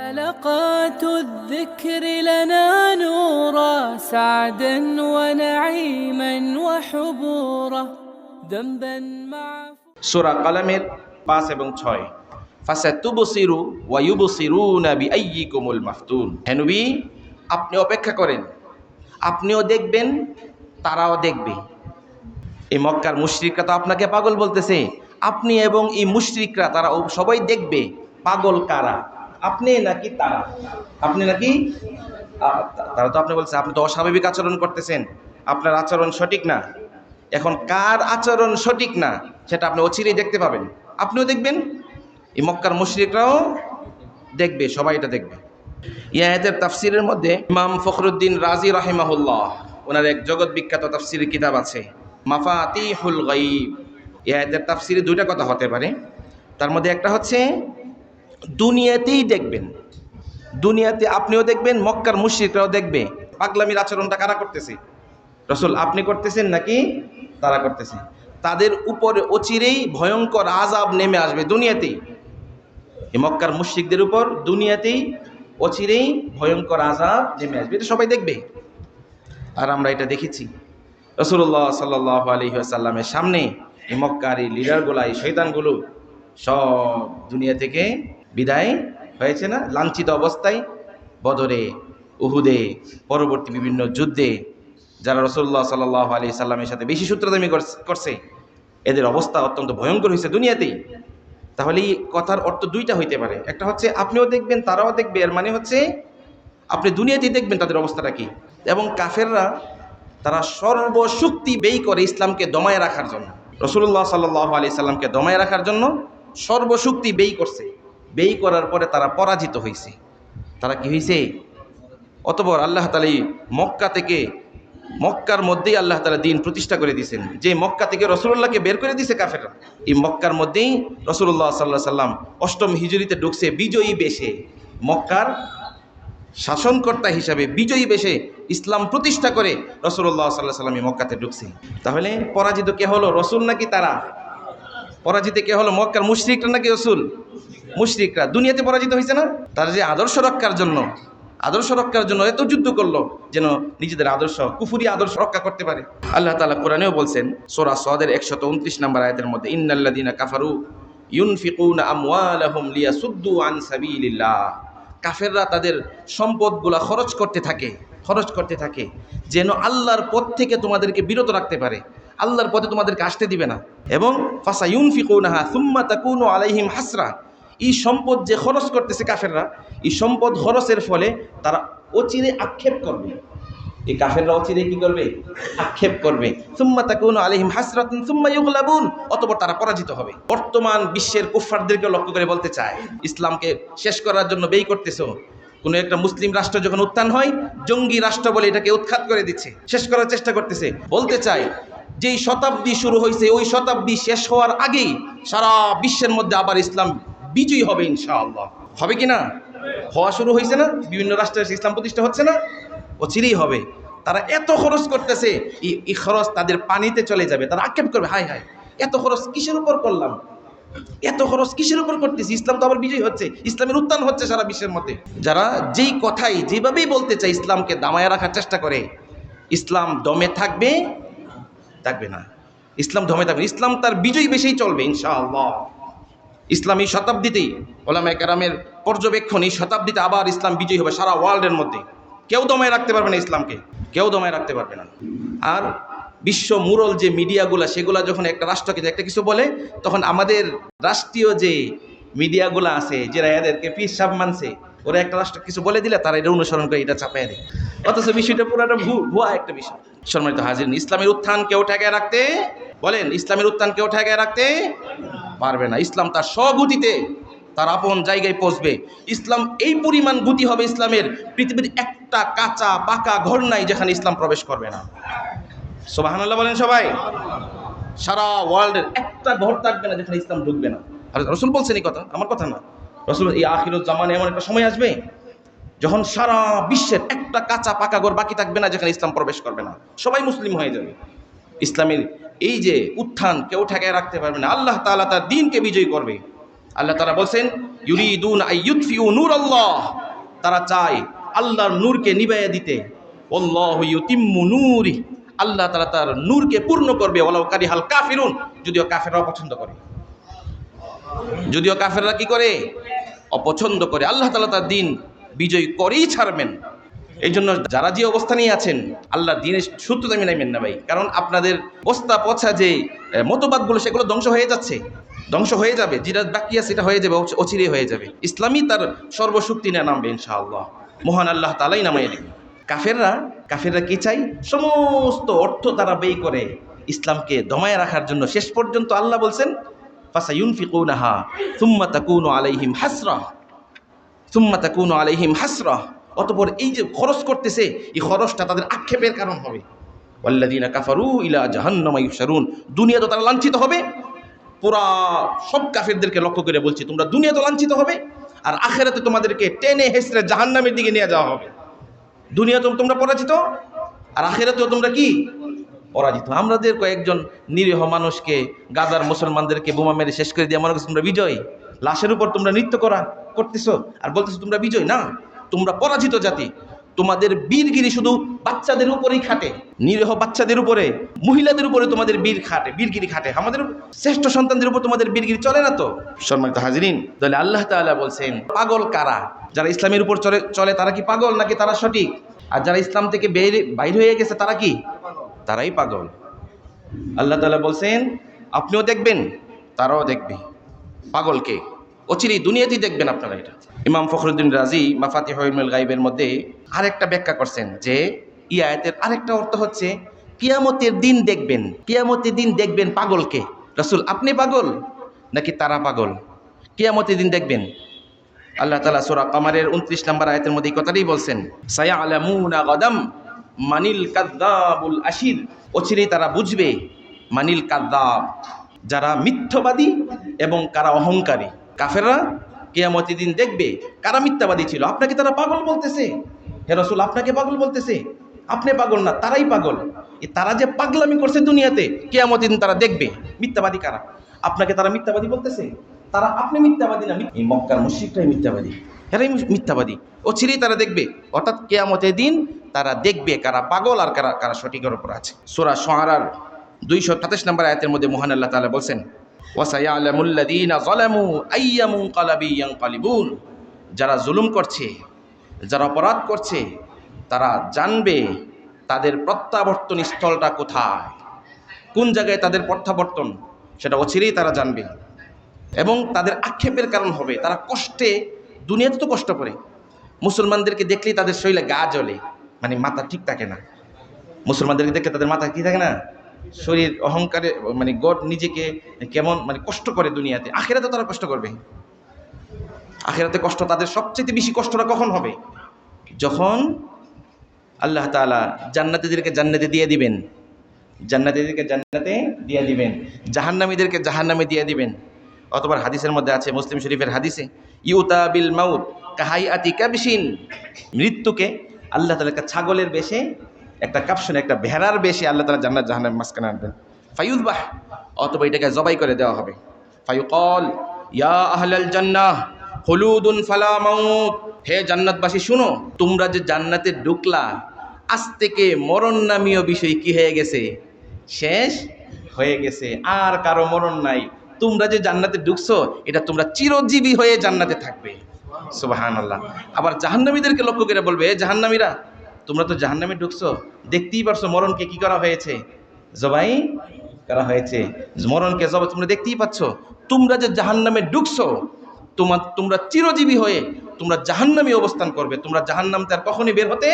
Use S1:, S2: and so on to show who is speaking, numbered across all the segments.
S1: حلقات الذكر لنا نورا سعدا ونعيما وحبورا ذنبا مع
S2: সূরা কলমের 5 এবং 6 ফাসাতুবসিরু ওয়া ইউবসিরুনা বিআইয়িকুমুল মাফতুন। হে নবী, আপনি অপেক্ষা করেন, আপনিও দেখবেন তারাও দেখবে। এই মক্কার মুশরিকরা তো আপনাকে পাগল বলতেছে, আপনি এবং এই মুশরিকরা তারা সবাই দেখবে পাগল কারা, আপনি নাকি তারা? আপনি নাকি তারা? তো আপনি বলছেন আপনি তো অস্বাভাবিক আচরণ করতেছেন, আপনার আচরণ সঠিক না। এখন কার আচরণ সঠিক না সেটা আপনি অচিরেই দেখতে পাবেন, আপনিও দেখবেন, এই মক্কার মুশরিকরাও দেখবে, সবাই এটা দেখবে। এই আয়াতের তাফসিরের মধ্যে ইমাম ফখরুদ্দিন রাজি রাহিমাহুল্লাহ ওনার এক জগৎ বিখ্যাত তাফসিরের কিতাব আছে মাফাতিহুল গায়ব। এই আয়াতের তাফসিরে দুইটা কথা হতে পারে, তার মধ্যে একটা হচ্ছে দুনিয়াতেই দেখবেন, দুনিয়াতে আপনিও দেখবেন, মক্কার মুশরিকরাও দেখবে পাগলামির আচরণটা কারা করতেছে, রাসূল আপনি করতেছেন নাকি তারা করতেছে। তাদের উপরে অচিরেই ভয়ঙ্কর আযাব নেমে আসবে দুনিয়াতেই, এই মক্কার মুশরিকদের উপর দুনিয়াতেই অচিরেই ভয়ঙ্কর আযাব নেমে আসবে, এটা সবাই দেখবে। আর আমরা এটা দেখেছি রাসূলুল্লাহ সাল্লাল্লাহু আলাইহি ওয়াসাল্লামের সামনে এই মক্কার এই লিডারগুলো, এই শয়তানগুলো সব দুনিয়া থেকে বিদায় হয়েছে না, লাঞ্ছিত অবস্থায় বদরে, উহুদে, পরবর্তী বিভিন্ন যুদ্ধে যারা রাসূলুল্লাহ সাল্লাল্লাহু আলাইহি সাল্লামের সাথে বেশি সূত্রধর্মী করছে, এদের অবস্থা অত্যন্ত ভয়ঙ্কর হয়েছে দুনিয়াতেই। তাহলে এই কথার অর্থ দুইটা হইতে পারে, একটা হচ্ছে আপনিও দেখবেন তারাও দেখবে, এর মানে হচ্ছে আপনি দুনিয়াতেই দেখবেন তাদের অবস্থাটা কি। এবং কাফেররা তারা সর্বশক্তি ব্যয় করে ইসলামকে দমায় রাখার জন্য, রাসূলুল্লাহ সাল্লাল্লাহু আলাইহি সাল্লামকে দমায় রাখার জন্য সর্বশক্তি ব্যয় করছে। ব্যয় করার পরে তারা পরাজিত হয়েছে। তারা কি হয়েছে? অতঃপর আল্লাহ তাআলা মক্কা থেকে, মক্কার মধ্যেই আল্লাহ তাআলা দ্বীন প্রতিষ্ঠা করে দিয়েছেন। যে মক্কা থেকে রাসূলুল্লাহকে বের করে দিয়েছে কাফেররা, এই মক্কার মধ্যেই রাসূলুল্লাহ সাল্লাল্লাহু আলাইহি সাল্লাম অষ্টম হিজরিতে ঢুকছে বিজয়ী বেশে, মক্কার শাসনকর্তা হিসাবে বিজয়ী বেশে ইসলাম প্রতিষ্ঠা করে রাসূলুল্লাহ সাল্লাল্লাহু আলাইহি সাল্লাম মক্কাতে ঢুকছে। তাহলে পরাজিত কে হলো, রাসূল নাকি তারা? পরাজিত কে হলো, মক্কার মুশরিকরা নাকি রাসূল? মুশরিকরা। দুনিয়াতে পরাজিত হয়েছে না? তারা যে আদর্শ রক্ষার জন্য এত যুদ্ধ করলো যেন নিজেদের আদর্শ, কুফরি আদর্শ রক্ষা করতে পারে। আল্লাহ তাআলা কোরআনেও বলছেন সূরা সাদের 129 নম্বর আয়াতের মধ্যে, ইন্নাল্লাযীনা কাফারু ইউনফিকুনা আমওয়ালাহুম লিয়াসুদ্দু আন সাবিলিল্লাহ। কাফেররা তাদের সম্পদগুলা খরচ করতে থাকে যেন আল্লাহর পথ থেকে তোমাদেরকে বিরত রাখতে পারে, আল্লাহর পথে তোমাদেরকে আসতে দিবে না। এবং ফাসায়ুনফিকুনাহা সুম্মা তাকুনু আলাইহিম হাসরা। এই সম্পদ যে খরচ করতেছে কাফেররা, এই সম্পদ খরচের ফলে তারা অচিরে আক্ষেপ করবে। এই কাফেররা অচিরে কি করবে? আক্ষেপ করবে। সুম্মা তাকুনু আলাইহিম হাসরাতুন সুম্মা ইউগলাবুন। অতঃপর তারা পরাজিত হবে। বর্তমান বিশ্বের কুফফারদেরকে লক্ষ্য করে বলতে চায়, ইসলামকে শেষ করার জন্য ব্যয় করতেছো। কোনো একটা মুসলিম রাষ্ট্র যখন উত্থান হয়, জঙ্গি রাষ্ট্র বলে এটাকে উৎখাত করে দিচ্ছে, শেষ করার চেষ্টা করতেছে। বলতে চায় যেই শতাব্দী শুরু হয়েছে, ওই শতাব্দী শেষ হওয়ার আগেই সারা বিশ্বের মধ্যে আবার ইসলাম বিজয়ী হবে ইনশাআল্লাহ। হবে কি না? হওয়া শুরু হয়েছে না? বিভিন্ন রাষ্ট্রে ইসলাম প্রতিষ্ঠা হচ্ছে না? অচিরেই হবে। তারা এত খরচ করতেছে, এই খরচ তাদের পানিতে চলে যাবে। তারা আক্ষেপ করবে, হায় হায় এত খরচ কিসের উপর করলাম, এত খরচ কিসের উপর করতেছি, ইসলাম তো আবার বিজয়ী হচ্ছে, ইসলামের উত্থান হচ্ছে সারা বিশ্বের মধ্যে। যারা যেই কথাই যেভাবেই বলতে চায়, ইসলামকে দামায় রাখার চেষ্টা করে, ইসলাম দমে থাকবে না, ইসলাম দমে থাকবে, ইসলাম তার বিজয়ী বেশেই চলবে ইনশাআল্লাহ। ইসলামী শতাব্দীতেই ওলামায়ে কেরামের পর্যবেক্ষণ, এই শতাব্দীতে আবার ইসলাম বিজয়ী হবে সারা ওয়ার্ল্ডের মধ্যে। কেউ দমায় রাখতে পারবে না ইসলামকে, কেউ দমায় রাখতে পারবে না। আর বিশ্ব মুরল যে মিডিয়াগুলা, সেগুলা যখন একটা রাষ্ট্রকে একটা কিছু বলে, তখন আমাদের রাষ্ট্রীয় যে মিডিয়াগুলা আছে, যারা এদেরকে পীর সাহেব মানছে, ওরা একটা রাষ্ট্র কিছু বলে দিলে তারা এটা অনুসরণ করে এটা চাপায় দেয়, অথচ বিষয়টা পুরোটা ভুয়া একটা বিষয়। সম্মানিত হাজিরিন, ইসলামের উত্থান কেউ ঠেকায় রাখতে, বলেন ইসলামের উত্থান কেউ ঠেকায় রাখতে পারবে না। ইসলাম তার স্বগতিতে তার আপন জায়গায় পৌঁছবে। ইসলাম এই পরিমাণ গতি হবে ইসলামের, পৃথিবীর একটা কাঁচা পাকা ঘর নাই যেখানে ইসলাম প্রবেশ করবে না। সুবহানাল্লাহ বলেন সবাই। সারা ওয়ার্ল্ডের একটা ঘর থাকবে না যেখানে ইসলাম ঢুকবে না। আর রাসূল বলছেন এই কথা, আমার কথা না। রাসূল এই আখিরুজ জামানে এমন একটা সময় আসবে যখন সারা বিশ্বের একটা কাঁচা পাকা ঘর বাকি থাকবে না যেখানে ইসলাম প্রবেশ করবে না, সবাই মুসলিম হয়ে যাবে। ইসলামের এই যে উত্থান কেউ ঠেকায় রাখতে পারবে না। আল্লাহ তাআলা তার দ্বীনকে বিজয়ী করবে। আল্লাহ তাআলা বলছেন ইউরিদুন আইয়ুতফিউ নূরাল্লাহ, তারা চায় আল্লাহর নূরকে নিভাইয়া দিতে। আল্লাহু ইউতিম্মু নূরি, আল্লাহ তাআলা তার নূরকে পূর্ণ করবে। ওয়ালাউ কারিহাল কাফিরুন, যদিও কাফেররা অপছন্দ করে, যদিও কাফেররা কি করে, অপছন্দ করে। আল্লাহ তাআলা তার দিন বিজয় করেই ছাড়বেন। এই জন্য যারা যে অবস্থানেই আছেন, আল্লাহর দিনের সূত্র দামি নাইবেন না ভাই, কারণ আপনাদের বস্তা পচা যে মতবাদগুলো সেগুলো ধ্বংস হয়ে যাচ্ছে, ধ্বংস হয়ে যাবে। যেটা বাকি আছে সেটা হয়ে যাবে, অচিরেই হয়ে যাবে। ইসলামই তার সর্বশক্তি নিয়ে নামবে ইনশাআল্লাহ, মহান আল্লাহ তাআলাই নামাইয়া দিবেন। কাফেররা কি চাই, সমস্ত অর্থ তারা ব্যয় করে ইসলামকে দমায় রাখার জন্য। শেষ পর্যন্ত আল্লাহ বলছেন ফাসায়ুনফিকুনাহা সুম্মা তাকুনু আলাইহিম হাসরা, সুম্মা তাকুনু আলাইহিম হাসরা। অতঃপর এই যে খরচ করতেছে, এই খরচটা তাদের আক্ষেপের কারণ হবে। ওয়াল্লাযীনা কাফারু ইলা জাহান্নামা ইউহশারুন, দুনিয়া তো তারা লাঞ্ছিত হবে। পুরা সব কাফেরদেরকে লক্ষ্য করে বলছি, তোমরা দুনিয়া তো লাঞ্ছিত হবে, আর আখিরাতে তোমাদেরকে টেনে হেসড়ে জাহান্নামের দিকে নিয়ে যাওয়া হবে। দুনিয়া তো তোমরা পরাজিত, আর আখিরাতেও তোমরা কি পরাজিত। আমাদের কয়েকজন নিরীহ মানুষকে, গাজার মুসলমানদেরকে বোমা মেরে শেষ করে দিয়ে মনে করছো তোমরা বিজয়। লাশের উপর তোমরা নৃত্য করতেছো আর বলতেছো তোমরা বিজয়। না, তোমরা পরাজিত জাতি। তোমাদের বীরগিরি শুধু বাচ্চাদের উপরেই খাটে, নিরীহ বাচ্চাদের উপরে, মহিলাদের উপরে তোমাদের বীরগিরি খাটে। আমাদের শ্রেষ্ঠ সন্তানদের উপর তোমাদের বীরগিরি চলে না তো। সম্মানিত হাজিরিন, তাহলে আল্লাহ তাআলা বলছেন পাগল কারা? যারা ইসলামের উপর চলে তারা কি পাগল নাকি তারা সঠিক? আর যারা ইসলাম থেকে বাইর হয়ে গেছে তারা কি? তারাই পাগল। আল্লাহ তাআলা বলছেন আপনিও দেখবেন, তারাও দেখবে পাগলকে, অচিরেই দুনিয়াতেই দেখবেন আপনারা। এটা ইমাম ফখরুদ্দিন রাজি মাফাতিহুল ইলমুল গায়বের মধ্যে আরেকটা ব্যাখ্যা করছেন যে এই আয়াতের আরেকটা অর্থ হচ্ছে কিয়ামতের দিন দেখবেন, কিয়ামতের দিন দেখবেন পাগলকে। রাসূল আপনি পাগল নাকি তারা পাগল? কিয়ামতের দিন দেখবেন। আল্লাহ তাআলা সূরা কমারের 29 নম্বর আয়াতের মধ্যে এই কথাটাই বলছেন, সায়ালামুনা গাদাম মানিল কাযযাবুল আশির, অচিরেই তারা বুঝবে মানিল কাযযাব, যারা মিথ্যাবাদী এবং কারা অহংকারী। কাফেররা কিয়ামতের দিন দেখবে কারা মিথ্যাবাদী ছিল। আপনাকে তারা পাগল বলতেছে, হে রাসূল আপনাকে পাগল বলতেছে, আপনি পাগল না, তারাই পাগল। তারা যে পাগলামি করছে দুনিয়াতে, কিয়ামতের দিন তারা দেখবে মিথ্যাবাদী কারা। আপনাকে তারা মিথ্যাবাদী বলতেছে, তারা আপনি মিথ্যাবাদী না, এই মক্কার মুশরিকরাই মিথ্যাবাদী, এরাই মিথ্যাবাদী। অচিরেই তারা দেখবে, অর্থাৎ কিয়ামতের দিন তারা দেখবে কারা পাগল আর কারা সঠিকের উপর আছে। সূরা শুআরার 227 নম্বর আয়াতের মধ্যে মহান আল্লাহ তাআলা বলছেন ওয়াসায়ালামুল্লাযীনা যালামু আইয়া মুনকালাবি ইয়ানকালিবুন, যারা জুলুম করছে, যারা অপরাধ করছে, তারা জানবে তাদের প্রত্যাবর্তন স্থলটা কোথায়, কোন জায়গায় তাদের প্রত্যাবর্তন, সেটা অচিরেই তারা জানবে। এবং তাদের আক্ষেপের কারণ হবে, তারা কষ্টে, দুনিয়াতে তো কষ্ট করে। মুসলমানদেরকে দেখলেই তাদের শরীরে গা জ্বলে, মানে মাথা ঠিক থাকে না। মুসলমানদেরকে দেখলে তাদের মাথা কি থাকে না, শরীর অহংকারে, মানে গড নিজেকে কেমন মানে কষ্ট করে দুনিয়াতে। আখিরাতে তারা কষ্ট করবে। আখিরাতে কষ্ট, তাদের সবচেয়ে বেশি কষ্টটা কখন হবে? যখন আল্লাহ তাআলা জান্নাতীদেরকে জান্নাতে দিয়ে দিবেন, জান্নাতীদেরকে জান্নাতে দিয়ে দিবেন, জাহান্নামীদেরকে জাহান্নামে দিয়ে দিবেন। অথবা হাদিসের মধ্যে আছে, মুসলিম শরীফের হাদিসে, ইউতা বিল মাউত কাহাইয়াতি কাবশিন, মৃত্যুকে আল্লাহ তাআলা একটা ছাগলের বেশে, একটা কাপশনে, একটা ভেড়ার বেশে আল্লাহ তাআলা জান্নাত জাহান্নামের মাঝখানে আনবেন। ফায়ুযবাহ, অথবা এটাকে জবাই করে দেওয়া হবে। ফায়ুকাল ইয়া আহলাল জান্নাহ খুলুদুন ফালা মাউত, হে জান্নাতবাসী শুনো, তোমরা যে জান্নাতে ঢুকলা, আজ থেকে মরণ নামীয় বিষয় কি হয়ে গেছে, শেষ হয়ে গেছে, আর কারো মরণ নাই। তোমরা যে জান্নাতে ঢুকছো, এটা তোমরা চিরজীবী হয়ে জান্নাতে থাকবে। সুবহানাল্লাহ। আবার জাহান্নামীদেরকে লক্ষ্য করে বলবে, জাহান্নামীরা তোমরা তো জাহান্নামে ঢুকছো, দেখতেই পারছো মরণকে কি করা হয়েছে, জবাই করা হয়েছে। মরণকে জবাই তোমরা দেখতেই পাচ্ছ। তোমরা যে জাহান্নামে ঢুকছো, তোমরা চিরজীবী হয়ে তোমরা জাহান্নামে অবস্থান করবে। তোমরা জাহান্নাম তার কখনই বের হতে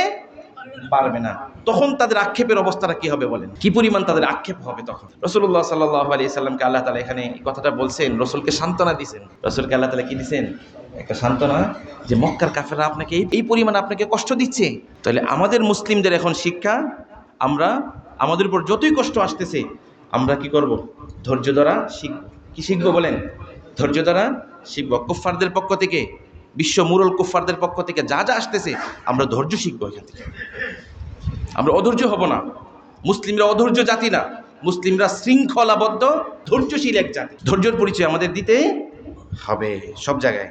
S2: পারবে না। তখন তাদের আক্ষেপের অবস্থাটা কি হবে বলেন, কি পরিমাণ তাদের আক্ষেপ হবে তখন। রাসূলুল্লাহ সাল্লাল্লাহু আলাইহি সাল্লামকে আল্লাহ তাআলা এখানে এই কথাটা বলছেন, রাসূলকে সান্ত্বনা দিয়েছেন। রাসূলকে আল্লাহ তাআলা কি দিয়েছেন? একটা সান্ত্বনা, যে মক্কার কাফেররা আপনাকে এই পরিমাণ আপনাকে কষ্ট দিচ্ছে। তাহলে আমাদের মুসলিমদের এখন শিক্ষা, আমরা আমাদের উপর যতই কষ্ট আসতেছে আমরা কি করব? ধৈর্য ধরা শিখব। কি শিখবো বলেন? ধৈর্য ধরা শিখব। কুফফারদের পক্ষ থেকে, বিশ্ব মুরল কুফফারদের পক্ষ থেকে যা যা আসতেছে আমরা ধৈর্য শিখবো। এখান থেকে আমরা অধৈর্য হব না। মুসলিমরা অধৈর্য জাতি না, মুসলিমরা শৃঙ্খলাবদ্ধ ধৈর্যশীল এক জাতি। ধৈর্যের পরিচয় আমাদের দিতে হবে সব জায়গায়।